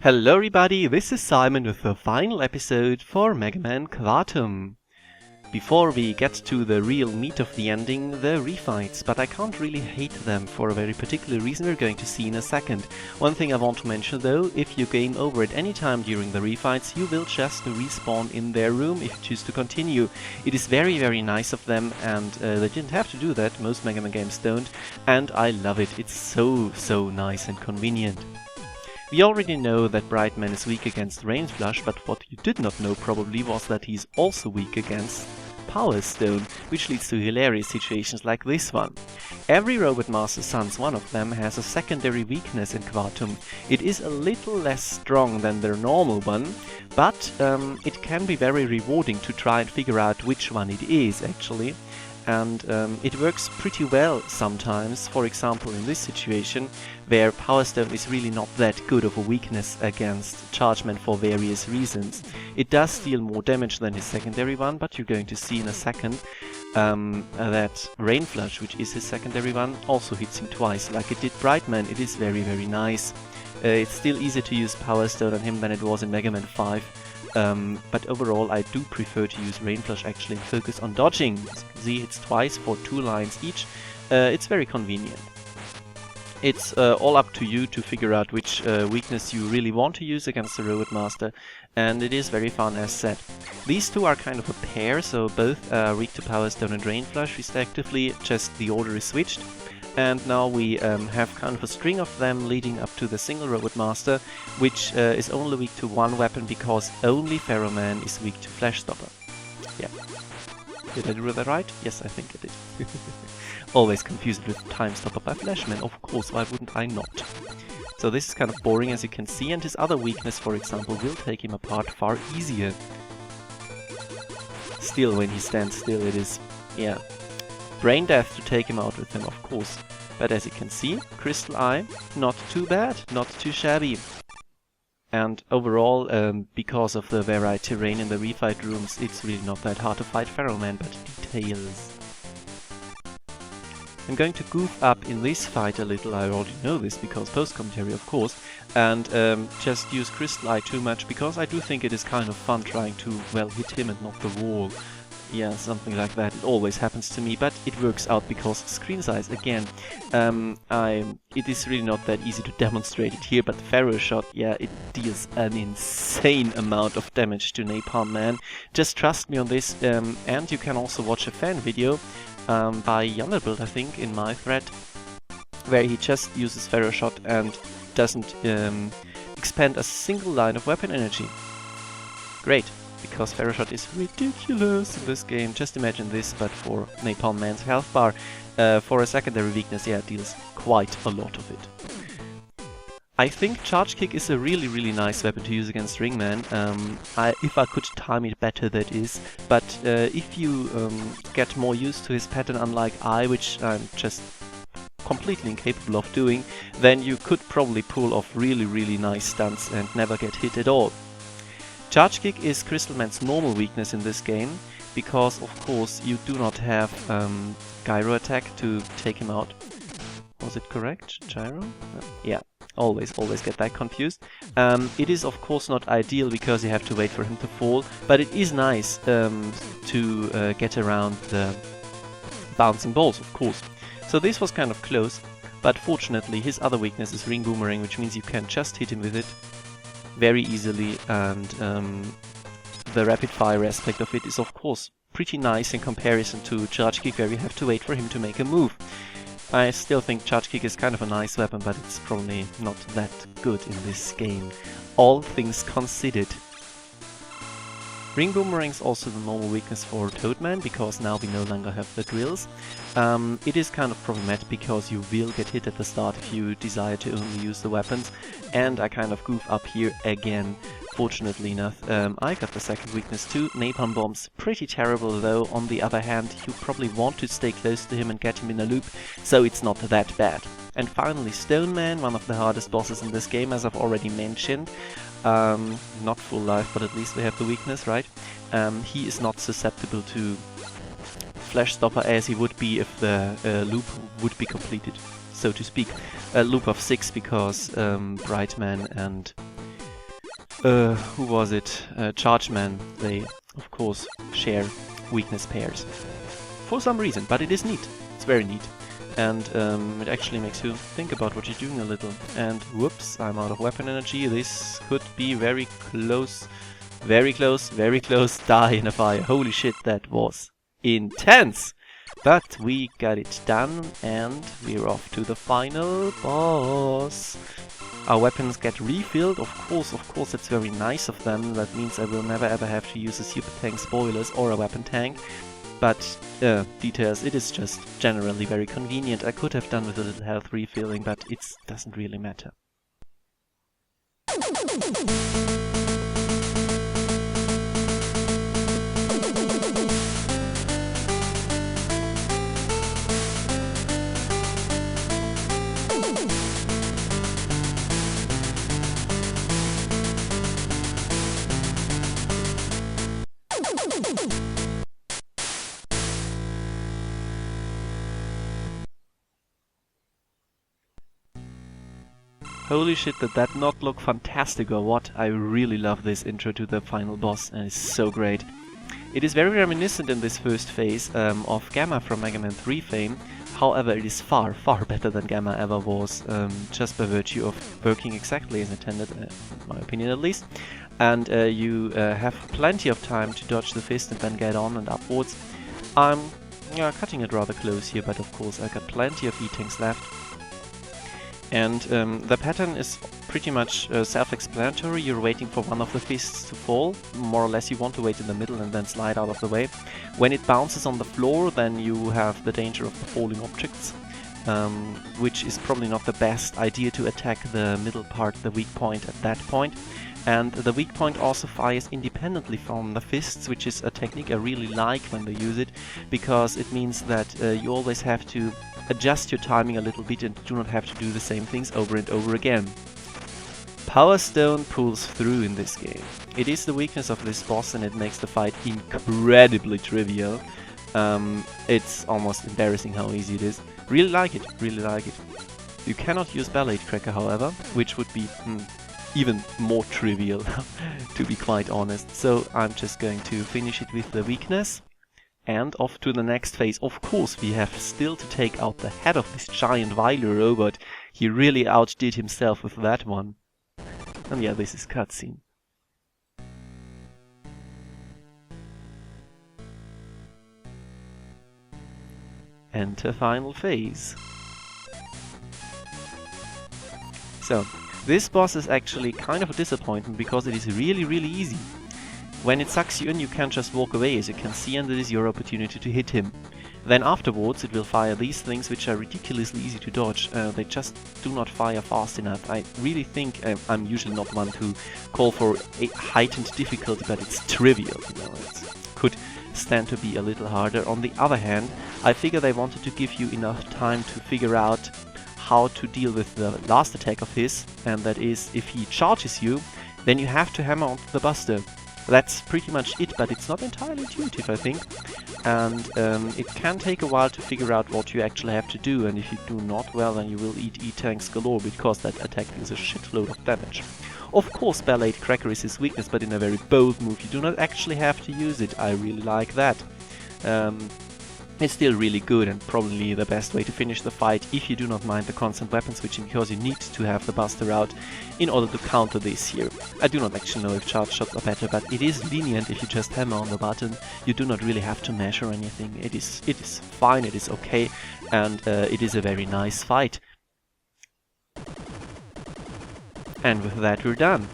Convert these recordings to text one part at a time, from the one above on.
Hello everybody, this is Simon with the final episode for Mega Man Quantum. Before we get to the real meat of the ending, the refights, but I can't really hate them for a very particular reason we're going to see in a second. One thing I want to mention though, if you game over at any time during the refights, you will just respawn in their room if you choose to continue. It is very nice of them, and they didn't have to do that, most Mega Man games don't, and I love it. It's so nice and convenient. We already know that Brightman is weak against Rain Flush, but what you did not know probably was that he's also weak against Power Stone, which leads to hilarious situations like this one. Every Robot Master Sans one of them has a secondary weakness in Quantum. It is a little less strong than their normal one, but it can be very rewarding to try and figure out which one it is actually. And it works pretty well sometimes, for example in this situation, where Power Stone is really not that good of a weakness against Chargeman for various reasons. It does deal more damage than his secondary one, but you're going to see in a second that Rain Flush, which is his secondary one, also hits him twice, like it did Brightman. It is very nice. It's still easier to use Power Stone on him than it was in Mega Man 5. But overall I do prefer to use Rain Flush actually and focus on dodging. As you can see, hits twice for 2 lines each. It's very convenient. It's all up to you to figure out which weakness you really want to use against the Robot Master, and it is very fun as said. These two are kind of a pair, so both are weak to Power Stone and Rain Flush respectively, just the order is switched. And now we have kind of a string of them leading up to the single Robot Master, which is only weak to one weapon because only Pharaoh Man is weak to Flash Stopper. Yeah. Did I do that right? Yes, I think I did. Always confused with Time Stopper by Flashman, of course, why wouldn't I not? So this is kind of boring as you can see, and his other weakness, for example, will take him apart far easier. Still, when he stands still, it is, yeah, brain death to take him out with him, of course. But as you can see, Crystal Eye, not too bad, not too shabby. And overall, because of the varied terrain in the refight rooms, it's really not that hard to fight Pharaoh Man, but details. I'm going to goof up in this fight a little, I already know this because post-commentary of course, and just use Crystal Eye too much because I do think it is kind of fun trying to, well, hit him and not the wall. Yeah, something like that. It always happens to me, but it works out because screen size, again, it is really not that easy to demonstrate it here, but Pharaoh Shot, yeah, it deals an insane amount of damage to Napalm Man. Just trust me on this, and you can also watch a fan video by Yonderbuild, I think, in my thread, where he just uses Pharaoh Shot and doesn't expend a single line of weapon energy. Great. Because Pharaoh Shot is ridiculous in this game. Just imagine this, but for Napalm Man's health bar. For a secondary weakness, yeah, it deals quite a lot of it. I think Charge Kick is a really nice weapon to use against Ringman. If I could time it better, that is. But if you get more used to his pattern, unlike I, which I'm just completely incapable of doing, then you could probably pull off really nice stunts and never get hit at all. Charge Kick is Crystal Man's normal weakness in this game, because of course you do not have Gyro Attack to take him out. Was it correct? Gyro? Yeah, always get that confused. It is of course not ideal because you have to wait for him to fall, but it is nice to get around the bouncing balls, of course. So this was kind of close, but fortunately his other weakness is Ring Boomerang, which means you can just hit him with it very easily, and the rapid fire aspect of it is of course pretty nice in comparison to Charge Kick, where you have to wait for him to make a move. I still think Charge Kick is kind of a nice weapon, but it's probably not that good in this game, all things considered. Ring Boomerang is also the normal weakness for Toadman, because now we no longer have the drills. It is kind of problematic because you will get hit at the start if you desire to only use the weapons, and I kind of goof up here again. Fortunately enough, I got the second weakness too. Napalm Bomb's pretty terrible though. On the other hand, you probably want to stay close to him and get him in a loop, so it's not that bad. And finally Stone Man, one of the hardest bosses in this game, as I've already mentioned. Not full life, but at least we have the weakness, right? He is not susceptible to Flash Stopper as he would be if the loop would be completed, so to speak. A loop of 6 because Brightman and who was it? Chargeman. They, of course, share weakness pairs. For some reason, but it is neat. It's very neat. And it actually makes you think about what you're doing a little. And whoops, I'm out of weapon energy. This could be very close. Very close, very close. Die in a fire. Holy shit, that was intense! But we got it done, and we're off to the final boss. Our weapons get refilled, of course, that's very nice of them. That means I will never ever have to use a super tank spoilers or a weapon tank. But, details, it is just generally very convenient. I could have done with a little health refilling, but it doesn't really matter. Holy shit, did that not look fantastic or what? I really love this intro to the final boss, and it's so great. It is very reminiscent in this first phase of Gamma from Mega Man 3 fame. However, it is far, far better than Gamma ever was, just by virtue of working exactly as intended, in my opinion at least. And you have plenty of time to dodge the fist and then get on and upwards. I'm cutting it rather close here, but of course I got plenty of E-tanks left. And the pattern is pretty much self-explanatory. You're waiting for one of the fists to fall. More or less you want to wait in the middle and then slide out of the way. When it bounces on the floor, then you have the danger of the falling objects, which is probably not the best idea to attack the middle part, the weak point at that point. And the weak point also fires independently from the fists, which is a technique I really like when they use it, because it means that you always have to adjust your timing a little bit and do not have to do the same things over and over again. Power Stone pulls through in this game. It is the weakness of this boss and it makes the fight incredibly trivial. It's almost embarrassing how easy it is. Really like it, really like it. You cannot use Ballet Cracker, however, which would be even more trivial, to be quite honest. So I'm just going to finish it with the weakness. And off to the next phase. Of course, we have still to take out the head of this giant Viler robot. He really outdid himself with that one. And yeah, this is cutscene. Enter final phase. So, this boss is actually kind of a disappointment because it is really, really easy. When it sucks you in, you can't just walk away, as you can see, and it is your opportunity to hit him. Then afterwards, it will fire these things which are ridiculously easy to dodge. They just do not fire fast enough. I really think I'm usually not one to call for a heightened difficulty, but it's trivial, you know. It could stand to be a little harder. On the other hand, I figure they wanted to give you enough time to figure out how to deal with the last attack of his, and that is, if he charges you, then you have to hammer onto the buster. That's pretty much it, but it's not entirely intuitive, I think. And it can take a while to figure out what you actually have to do, and if you do not, well, then you will eat E-tanks galore, because that attack deals a shitload of damage. Of course, Ballet Cracker is his weakness, but in a very bold move. You do not actually have to use it. I really like that. It's still really good and probably the best way to finish the fight if you do not mind the constant weapon switching, because you need to have the buster out in order to counter this here. I do not actually know if charge shots are better, but it is lenient if you just hammer on the button. You do not really have to measure anything. It is fine, it is okay, and it is a very nice fight. And with that we're done.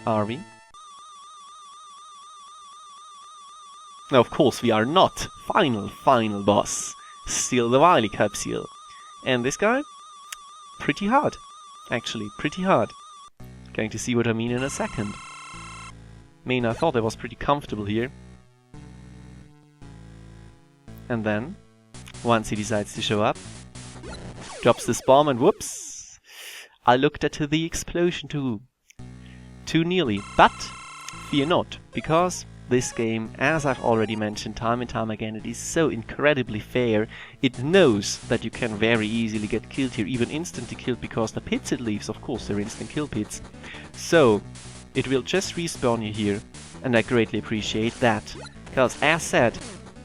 Are we? No, of course we are not. Final boss. Still the Wily capsule. And this guy? Pretty hard. Actually, pretty hard. Going to see what I mean in a second. I mean, I thought I was pretty comfortable here. And then, once he decides to show up, drops this bomb and whoops! I looked at the explosion too nearly, but fear not, because this game, as I've already mentioned time and time again, it is so incredibly fair. It knows that you can very easily get killed here, even instantly killed, because the pits it leaves, of course, they're instant kill pits. So, it will just respawn you here, and I greatly appreciate that. Because, as said,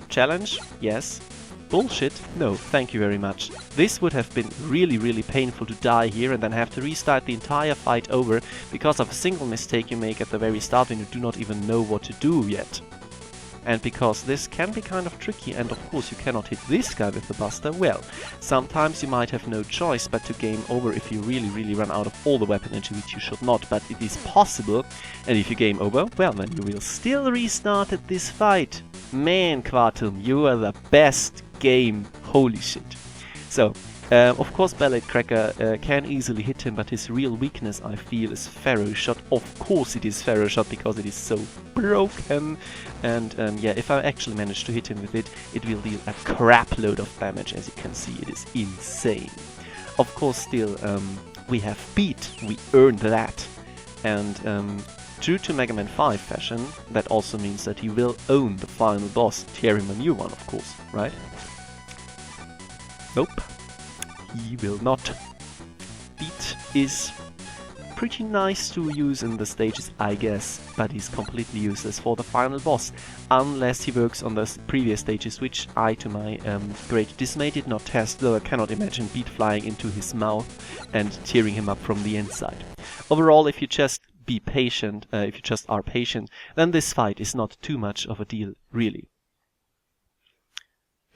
challenge, yes. Bullshit, no, thank you very much. This would have been really painful to die here and then have to restart the entire fight over because of a single mistake you make at the very start when you do not even know what to do yet. And because this can be kind of tricky, and of course you cannot hit this guy with the Buster, well, sometimes you might have no choice but to game over if you really run out of all the weaponry, which you should not, but it is possible. And if you game over, well, then you will still restart at this fight. Man, Quartum, you are the best game. Holy shit. So, of course Ballet Cracker can easily hit him, but his real weakness, I feel, is Pharaoh Shot. Of course it is Pharaoh Shot, because it is so broken. And yeah, if I actually manage to hit him with it, it will deal a crap load of damage. As you can see, it is insane. Of course, still, we have beat. We earned that. And true to Mega Man 5 fashion, that also means that he will own the final boss, tear him a new one, of course, right? Nope. He will not. Beat is pretty nice to use in the stages, I guess, but he's completely useless for the final boss, unless he works on the previous stages, which I, to my great dismay, did not test, though I cannot imagine Beat flying into his mouth and tearing him up from the inside. Overall, if you just be patient, if you just are patient, then this fight is not too much of a deal, really.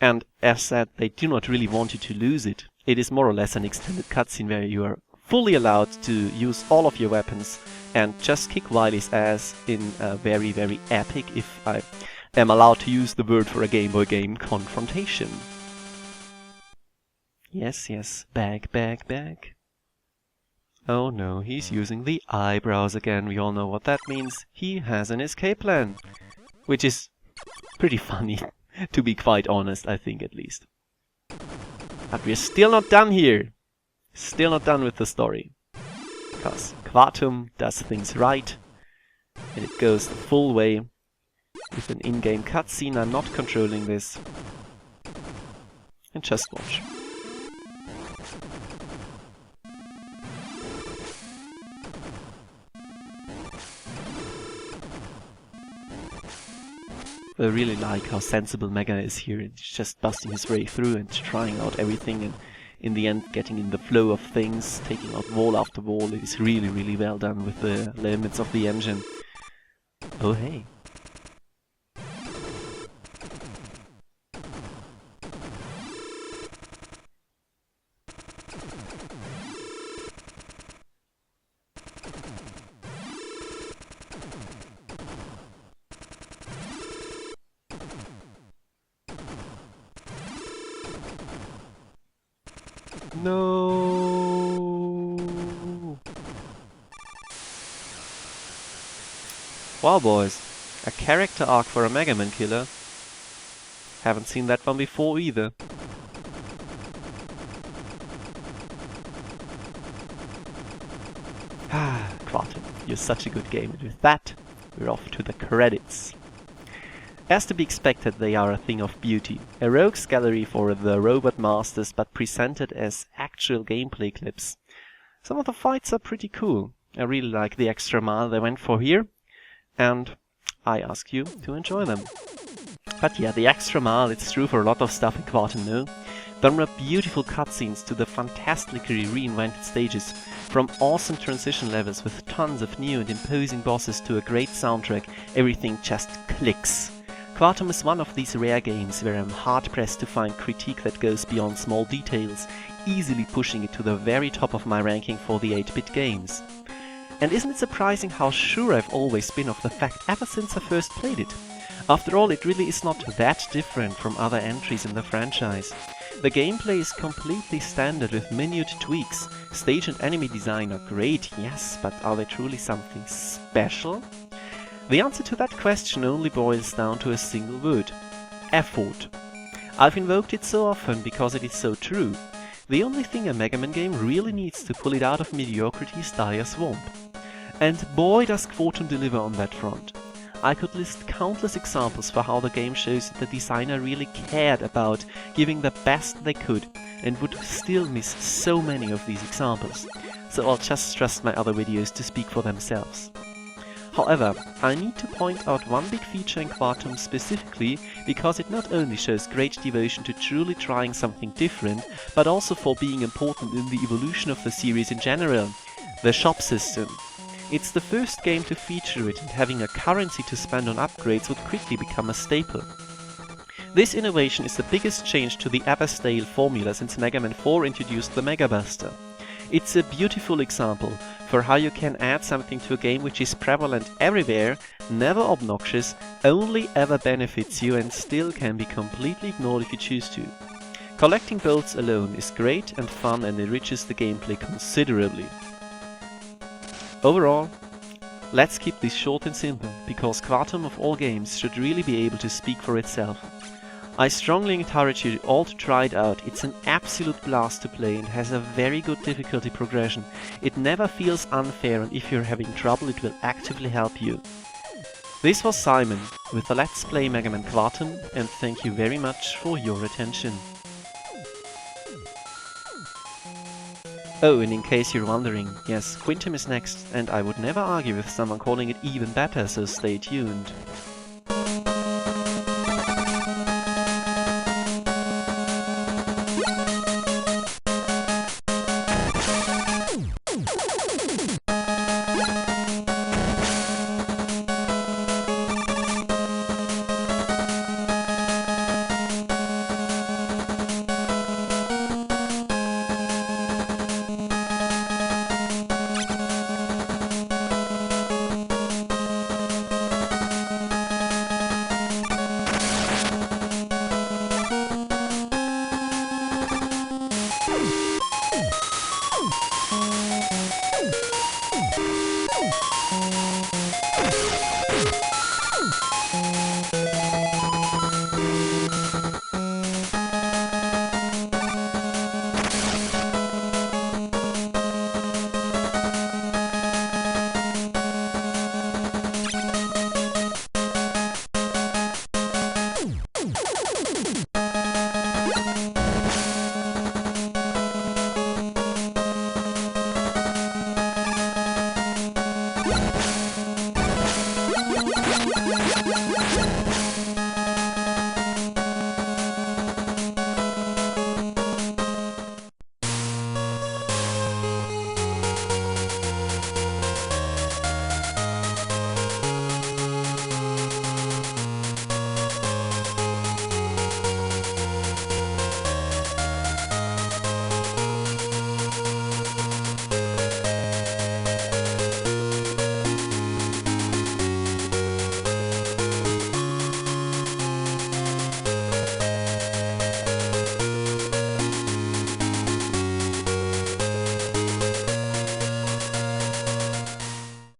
And as said, they do not really want you to lose it. It is more or less an extended cutscene where you are fully allowed to use all of your weapons and just kick Wily's ass in a very epic, if I am allowed to use the word for a Game Boy game, confrontation. Yes, bag. Oh no, he's using the eyebrows again. We all know what that means. He has an escape plan, which is pretty funny. To be quite honest, I think, at least. But we're still not done here. Still not done with the story. Because Quartum does things right. And it goes the full way. With an in-game cutscene, I'm not controlling this. And just watch. I really like how sensible Mega is here. He's just busting his way through and trying out everything, and in the end getting in the flow of things, taking out wall after wall. It is really well done with the limits of the engine. Oh hey. No. Wow, boys. A character arc for a Mega Man killer. Haven't seen that one before either. Ah, Quartum, you're such a good game. And with that, we're off to the credits. As to be expected, they are a thing of beauty. A rogues gallery for the robot masters, but presented as actual gameplay clips. Some of the fights are pretty cool. I really like the extra mile they went for here, and I ask you to enjoy them. But yeah, the extra mile, it's true for a lot of stuff in Quartum, no? From beautiful cutscenes to the fantastically reinvented stages, from awesome transition levels with tons of new and imposing bosses to a great soundtrack, everything just clicks. Quartum is one of these rare games where I'm hard-pressed to find critique that goes beyond small details, easily pushing it to the very top of my ranking for the 8-bit games. And isn't it surprising how sure I've always been of the fact ever since I first played it? After all, it really is not that different from other entries in the franchise. The gameplay is completely standard with minute tweaks. Stage and enemy design are great, yes, but are they truly something special? The answer to that question only boils down to a single word: effort. I've invoked it so often because it is so true. The only thing a Mega Man game really needs to pull it out of mediocrity is dire swamp. And boy does Quartum deliver on that front. I could list countless examples for how the game shows that the designer really cared about giving the best they could and would still miss so many of these examples, so I'll just trust my other videos to speak for themselves. However, I need to point out one big feature in Quartum specifically because it not only shows great devotion to truly trying something different, but also for being important in the evolution of the series in general: the shop system. It's the first game to feature it, and having a currency to spend on upgrades would quickly become a staple. This innovation is the biggest change to the ever-stale formula since Mega Man 4 introduced the Mega Buster. It's a beautiful example for how you can add something to a game which is prevalent everywhere, never obnoxious, only ever benefits you, and still can be completely ignored if you choose to. Collecting bolts alone is great and fun and enriches the gameplay considerably. Overall, let's keep this short and simple, because Quartum of all games should really be able to speak for itself. I strongly encourage you all to try it out. It's an absolute blast to play and has a very good difficulty progression. It never feels unfair, and if you're having trouble it will actively help you. This was Simon with the Let's Play Mega Man Quartum, and thank you very much for your attention. Oh, and in case you're wondering, yes, Quintum is next, and I would never argue with someone calling it even better, so stay tuned.